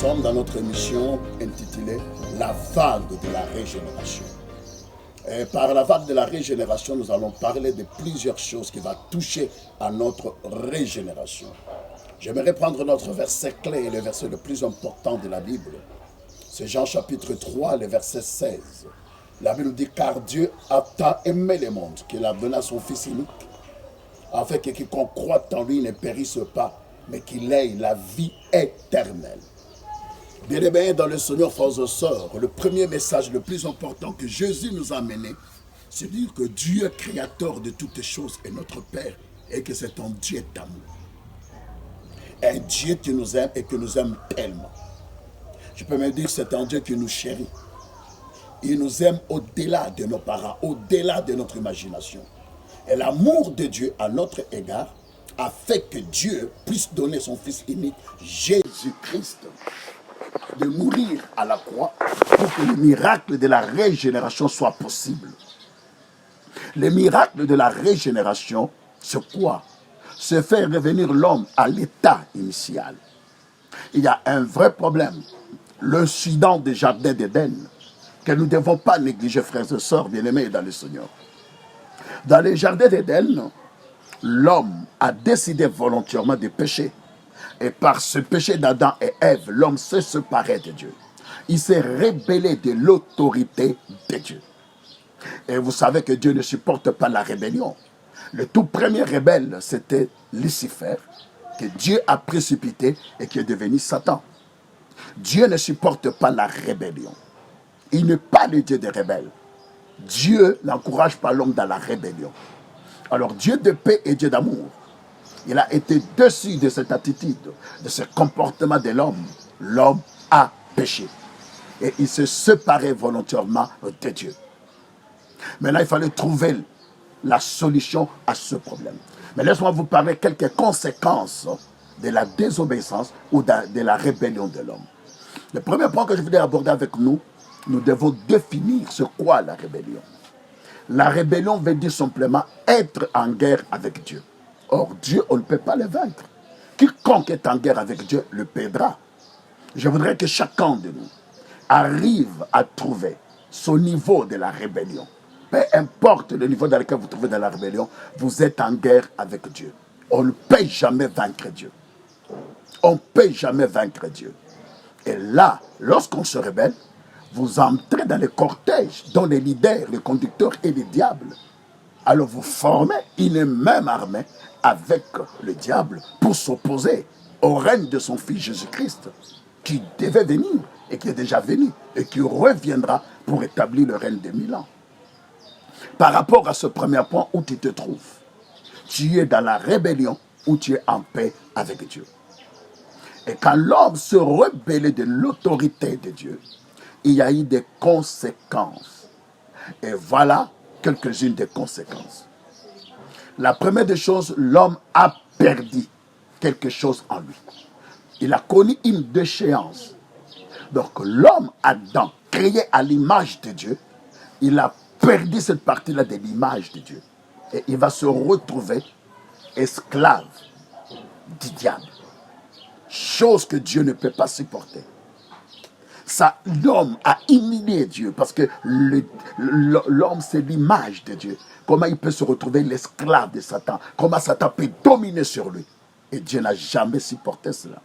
sommes dans notre émission intitulée La vague de la régénération. Et par la vague de la régénération, nous allons parler de plusieurs choses qui vont toucher à notre régénération. J'aimerais prendre notre verset clé et le verset le plus important de la Bible. C'est Jean chapitre 3, le verset 16. La Bible dit, car Dieu a tant aimé le monde qu'il a donné à son Fils unique, afin que quiconque croit en lui ne périsse pas, mais qu'il ait la vie éternelle. Bien-aimés dans le Seigneur, frères et sœurs, le premier message le plus important que Jésus nous a amené, c'est de dire que Dieu, créateur de toutes choses, est notre Père et que c'est un Dieu d'amour. Un Dieu qui nous aime et qui nous aime tellement. Je peux même dire que c'est un Dieu qui nous chérit. Il nous aime au-delà de nos parents, au-delà de notre imagination. Et l'amour de Dieu à notre égard a fait que Dieu puisse donner son Fils unique, Jésus-Christ, de mourir à la croix pour que le miracle de la régénération soit possible. Le miracle de la régénération, c'est quoi? C'est faire revenir l'homme à l'état initial. Il y a un vrai problème, l'incident des jardins d'Éden, que nous ne devons pas négliger, frères et sœurs bien-aimés dans le Seigneur. Dans les jardins d'Éden, l'homme a décidé volontairement de pécher. Et par ce péché d'Adam et Ève, l'homme s'est séparé de Dieu. Il s'est rébellé de l'autorité de Dieu. Et vous savez que Dieu ne supporte pas la rébellion. Le tout premier rebelle, c'était Lucifer, que Dieu a précipité et qui est devenu Satan. Dieu ne supporte pas la rébellion. Il n'est pas le Dieu des rebelles. Dieu n'encourage pas l'homme dans la rébellion. Alors Dieu de paix et Dieu d'amour, il a été déçu de cette attitude, de ce comportement de l'homme. L'homme a péché. Et il s'est séparé volontairement de Dieu. Maintenant, il fallait trouver la solution à ce problème. Mais laisse-moi vous parler quelques conséquences de la désobéissance ou de la rébellion de l'homme. Le premier point que je voudrais aborder avec nous, nous devons définir ce qu'est la rébellion. La rébellion veut dire simplement être en guerre avec Dieu. Or, Dieu, on ne peut pas le vaincre. Quiconque est en guerre avec Dieu le perdra. Je voudrais que chacun de nous arrive à trouver son niveau de la rébellion. Peu importe le niveau dans lequel vous trouvez dans la rébellion, vous êtes en guerre avec Dieu. On ne peut jamais vaincre Dieu. On ne peut jamais vaincre Dieu. Et là, lorsqu'on se rebelle, vous entrez dans le cortège dont les leaders, les conducteurs et les diables. Alors vous formez une même armée avec le diable pour s'opposer au règne de son Fils Jésus-Christ, qui devait venir et qui est déjà venu et qui reviendra pour établir le règne de 1000 ans. Par rapport à ce premier point où tu te trouves, tu es dans la rébellion ou tu es en paix avec Dieu. Et quand l'homme se rebellait de l'autorité de Dieu, il y a eu des conséquences. Et voilà quelques-unes des conséquences. La première des choses, l'homme a perdu quelque chose en lui. Il a connu une déchéance. Donc l'homme Adam, créé à l'image de Dieu, il a perdu cette partie-là de l'image de Dieu. Et il va se retrouver esclave du diable. Chose que Dieu ne peut pas supporter. Ça, l'homme a humilié Dieu parce que l'homme, c'est l'image de Dieu. Comment il peut se retrouver l'esclave de Satan? Comment Satan peut dominer sur lui? Et Dieu n'a jamais supporté cela.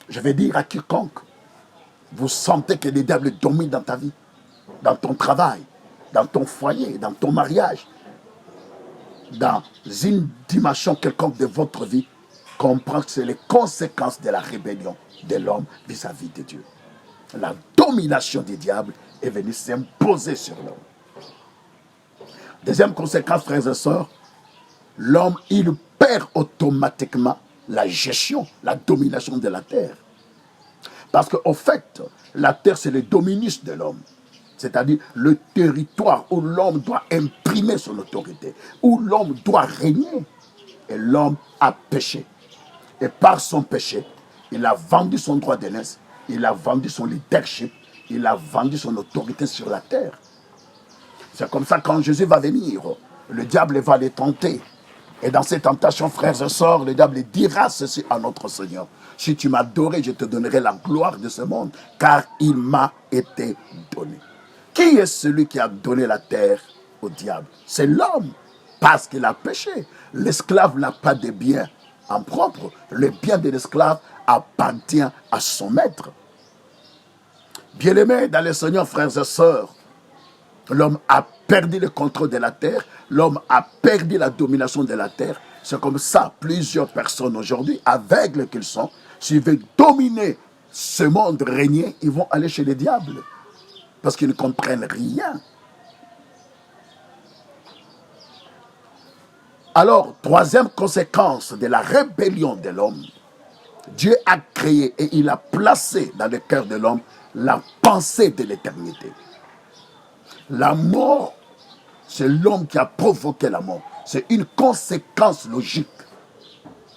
Je vais dire à quiconque, vous sentez que le diable domine dans ta vie, dans ton travail, dans ton foyer, dans ton mariage, dans une dimension quelconque de votre vie, comprendre que c'est les conséquences de la rébellion de l'homme vis-à-vis de Dieu. La domination du diable est venue s'imposer sur l'homme. Deuxième conséquence, frères et sœurs, l'homme, il perd automatiquement la gestion, la domination de la terre. Parce qu'au fait, la terre, c'est le dominus de l'homme. C'est-à-dire le territoire où l'homme doit imprimer son autorité, où l'homme doit régner. Et l'homme a péché. Et par son péché, il a vendu son droit d'aînesse, il a vendu son leadership, il a vendu son autorité sur la terre. C'est comme ça quand Jésus va venir, le diable va les tenter Et dans ces tentations, frères et sœurs, le diable dira ceci à notre Seigneur. Si tu m'as adoré, je te donnerai la gloire de ce monde, car il m'a été donné. Qui est celui qui a donné la terre au diable? C'est l'homme, parce qu'il a péché. L'esclave n'a pas de bien en propre. Le bien de l'esclave appartient à son maître. Bien-aimés dans le Seigneur, frères et sœurs, l'homme a perdu le contrôle de la terre, l'homme a perdu la domination de la terre. C'est comme ça, plusieurs personnes aujourd'hui, aveugles qu'ils sont, s'ils veulent dominer ce monde, régner, ils vont aller chez les diables. Parce qu'ils ne comprennent rien. Alors, troisième conséquence de la rébellion de l'homme, Dieu a créé et il a placé dans le cœur de l'homme la pensée de l'éternité. La mort, c'est l'homme qui a provoqué la mort. C'est une conséquence logique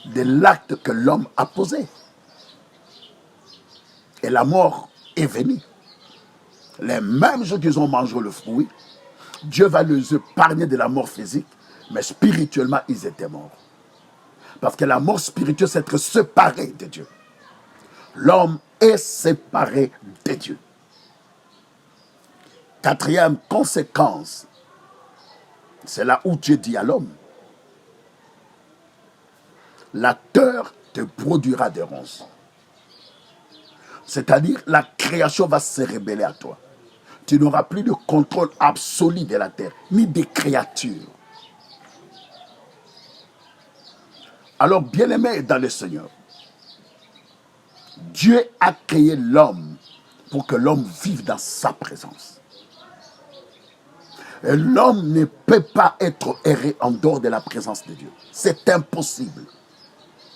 de l'acte que l'homme a posé. Et la mort est venue. Les mêmes gens qui ont mangé le fruit, Dieu va les épargner de la mort physique, mais spirituellement, ils étaient morts. Parce que la mort spirituelle, c'est être séparé de Dieu. L'homme est séparé de Dieu. Quatrième conséquence, c'est là où Dieu dit à l'homme, la terre te produira des ronces. C'est-à-dire, la création va se révéler à toi. Tu n'auras plus de contrôle absolu de la terre, ni des créatures. Alors, bien-aimé dans le Seigneur, Dieu a créé l'homme pour que l'homme vive dans sa présence. Et l'homme ne peut pas être erré en dehors de la présence de Dieu. C'est impossible.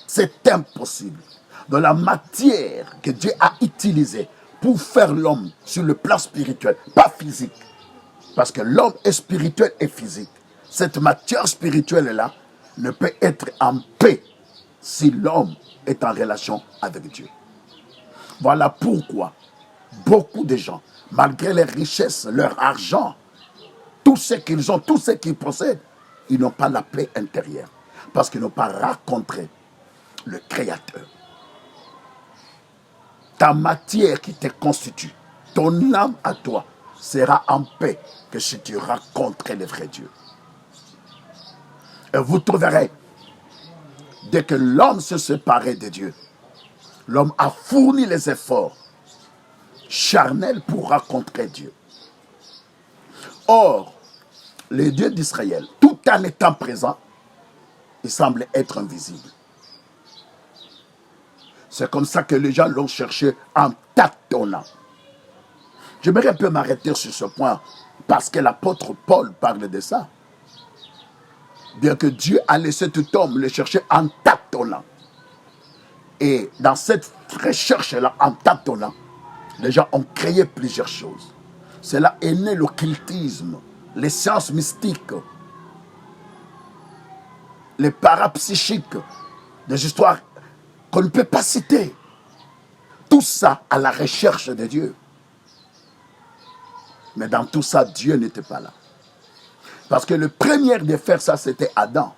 C'est impossible. Dans la matière que Dieu a utilisée pour faire l'homme sur le plan spirituel, pas physique. Parce que l'homme est spirituel et physique. Cette matière spirituelle-là ne peut être en paix si l'homme est en relation avec Dieu. Voilà pourquoi beaucoup de gens, malgré les richesses, leur argent, tout ce qu'ils ont, tout ce qu'ils possèdent, ils n'ont pas la paix intérieure. Parce qu'ils n'ont pas rencontré le Créateur. Ta matière qui te constitue, ton âme à toi, sera en paix que si tu rencontres le vrai Dieu. Et vous trouverez, dès que l'homme se séparait de Dieu, l'homme a fourni les efforts charnels pour rencontrer Dieu. Or, le Dieu d'Israël, tout en étant présent, il semble être invisible. C'est comme ça que les gens l'ont cherché en tâtonnant. J'aimerais un peu m'arrêter sur ce point parce que l'apôtre Paul parle de ça. Bien que Dieu a laissé tout homme le chercher en tâtonnant. Et dans cette recherche-là, en tâtonnant, les gens ont créé plusieurs choses. Cela est né l'occultisme, les sciences mystiques, les parapsychiques, des histoires qu'on ne peut pas citer. Tout ça à la recherche de Dieu. Mais dans tout ça, Dieu n'était pas là. Parce que le premier de faire ça, c'était Adam.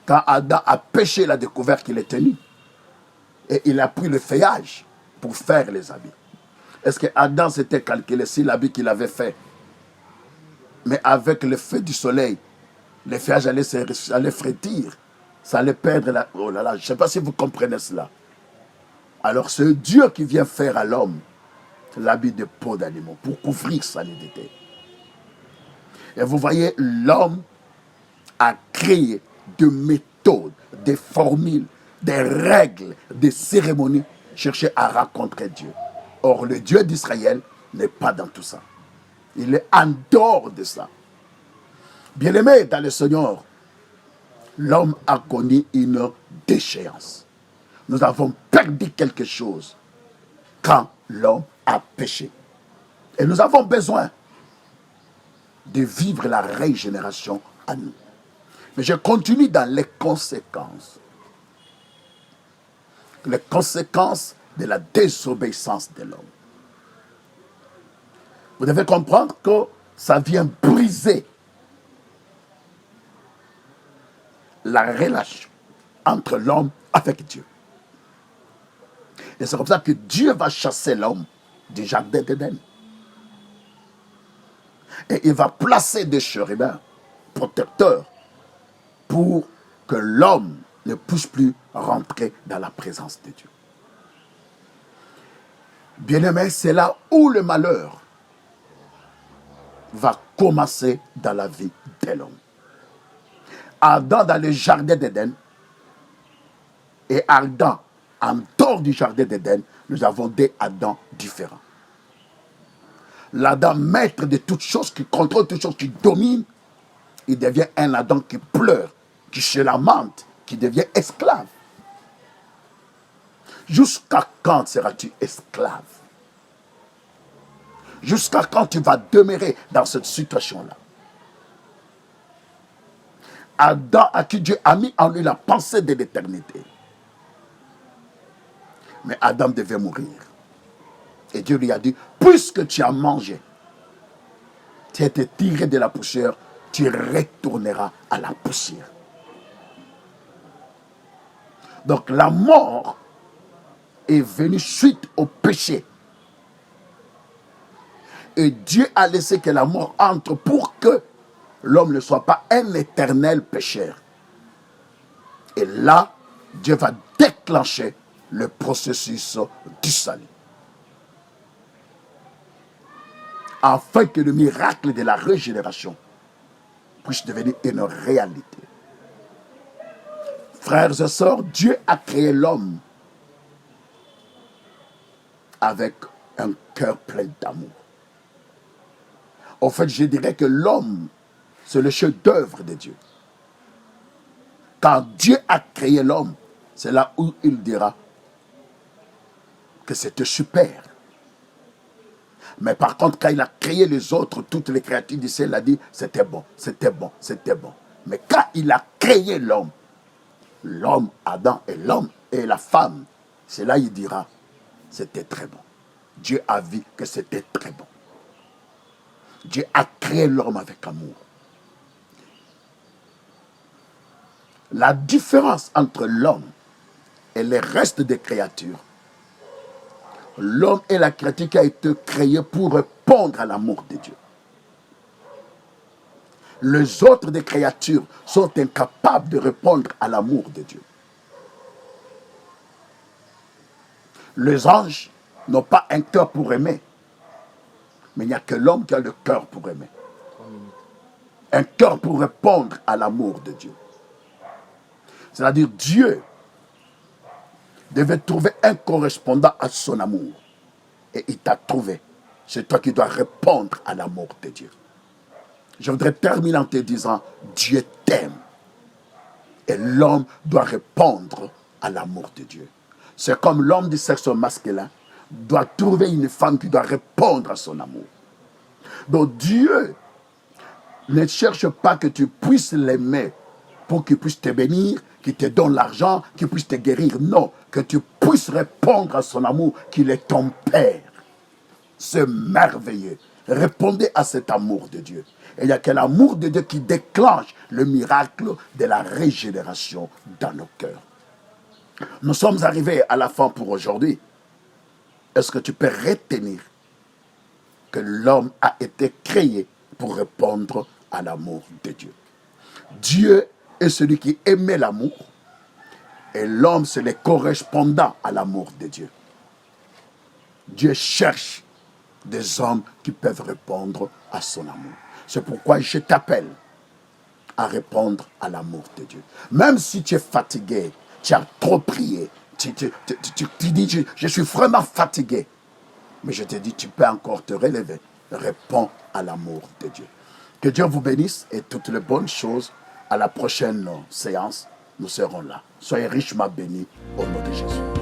Quand Adam a péché, il a découvert qu'il était nu. Et il a pris le feuillage pour faire les habits. Est-ce que Adam s'était calculé si l'habit qu'il avait fait, mais avec le feu du soleil, le feuillage allait frétir, ça allait perdre la... Oh là là, je ne sais pas si vous comprenez cela. Alors c'est Dieu qui vient faire à l'homme l'habit de peau d'animaux pour couvrir sa nudité. Et vous voyez, l'homme a créé des méthodes, des formules, des règles, des cérémonies, chercher à rencontrer Dieu. Or, le Dieu d'Israël n'est pas dans tout ça. Il est en dehors de ça. Bien-aimé dans le Seigneur, l'homme a connu une déchéance. Nous avons perdu quelque chose quand l'homme a péché. Et nous avons besoin de vivre la régénération à nous. Mais je continue dans les conséquences. Les conséquences de la désobéissance de l'homme. Vous devez comprendre que ça vient briser la relation entre l'homme avec Dieu. Et c'est comme ça que Dieu va chasser l'homme du jardin d'Éden. Et il va placer des chérubins protecteurs pour que l'homme ne puisse plus rentrer dans la présence de Dieu. Bien-aimé, c'est là où le malheur va commencer dans la vie de l'homme. Adam dans le jardin d'Éden et Adam en dehors du jardin d'Éden, nous avons des Adams différents. L'Adam maître de toutes choses, qui contrôle toutes choses, qui domine, il devient un Adam qui pleure, qui se lamente, qui devient esclave. Jusqu'à quand seras-tu esclave? Jusqu'à quand tu vas demeurer dans cette situation-là? Adam, à qui Dieu a mis en lui la pensée de l'éternité. Mais Adam devait mourir. Et Dieu lui a dit, puisque tu as mangé, tu as été tiré de la poussière, tu retourneras à la poussière. Donc la mort est venue suite au péché. Et Dieu a laissé que la mort entre pour que l'homme ne soit pas un éternel pécheur. Et là, Dieu va déclencher le processus du salut. Afin que le miracle de la régénération puisse devenir une réalité. Frères et sœurs, Dieu a créé l'homme avec un cœur plein d'amour. En fait, je dirais que l'homme, c'est le chef-d'œuvre de Dieu. Quand Dieu a créé l'homme, c'est là où il dira que c'était super. Mais par contre, quand il a créé les autres, toutes les créatures du ciel, il a dit, c'était bon, c'était bon, c'était bon. Mais quand il a créé l'homme, Adam et l'homme et la femme, c'est là il dira, c'était très bon. Dieu a vu que c'était très bon. Dieu a créé l'homme avec amour. La différence entre l'homme et le reste des créatures, l'homme est la créature qui a été créée pour répondre à l'amour de Dieu. Les autres des créatures sont incapables de répondre à l'amour de Dieu. Les anges n'ont pas un cœur pour aimer, mais il n'y a que l'homme qui a le cœur pour aimer. Un cœur pour répondre à l'amour de Dieu. C'est-à-dire Dieu devait trouver un correspondant à son amour. Et il t'a trouvé. C'est toi qui dois répondre à l'amour de Dieu. Je voudrais terminer en te disant, Dieu t'aime. Et l'homme doit répondre à l'amour de Dieu. C'est comme l'homme du sexe masculin doit trouver une femme qui doit répondre à son amour. Donc Dieu ne cherche pas que tu puisses l'aimer pour qu'il puisse te bénir, qu'il te donne l'argent, qu'il puisse te guérir. Non, que tu puisses répondre à son amour, qu'il est ton Père. C'est merveilleux. Répondez à cet amour de Dieu. Et il n'y a que l'amour de Dieu qui déclenche le miracle de la régénération dans nos cœurs. Nous sommes arrivés à la fin pour aujourd'hui. Est-ce que tu peux retenir que l'homme a été créé pour répondre à l'amour de Dieu? Dieu est celui qui aimait l'amour et l'homme, c'est le correspondant à l'amour de Dieu. Dieu cherche des hommes qui peuvent répondre à son amour. C'est pourquoi je t'appelle à répondre à l'amour de Dieu. Même si tu es fatigué, tu as trop prié, tu dis, je suis vraiment fatigué. Mais je te dis, tu peux encore te relever. Réponds à l'amour de Dieu. Que Dieu vous bénisse et toutes les bonnes choses. À la prochaine séance, nous serons là. Soyez richement bénis au nom de Jésus.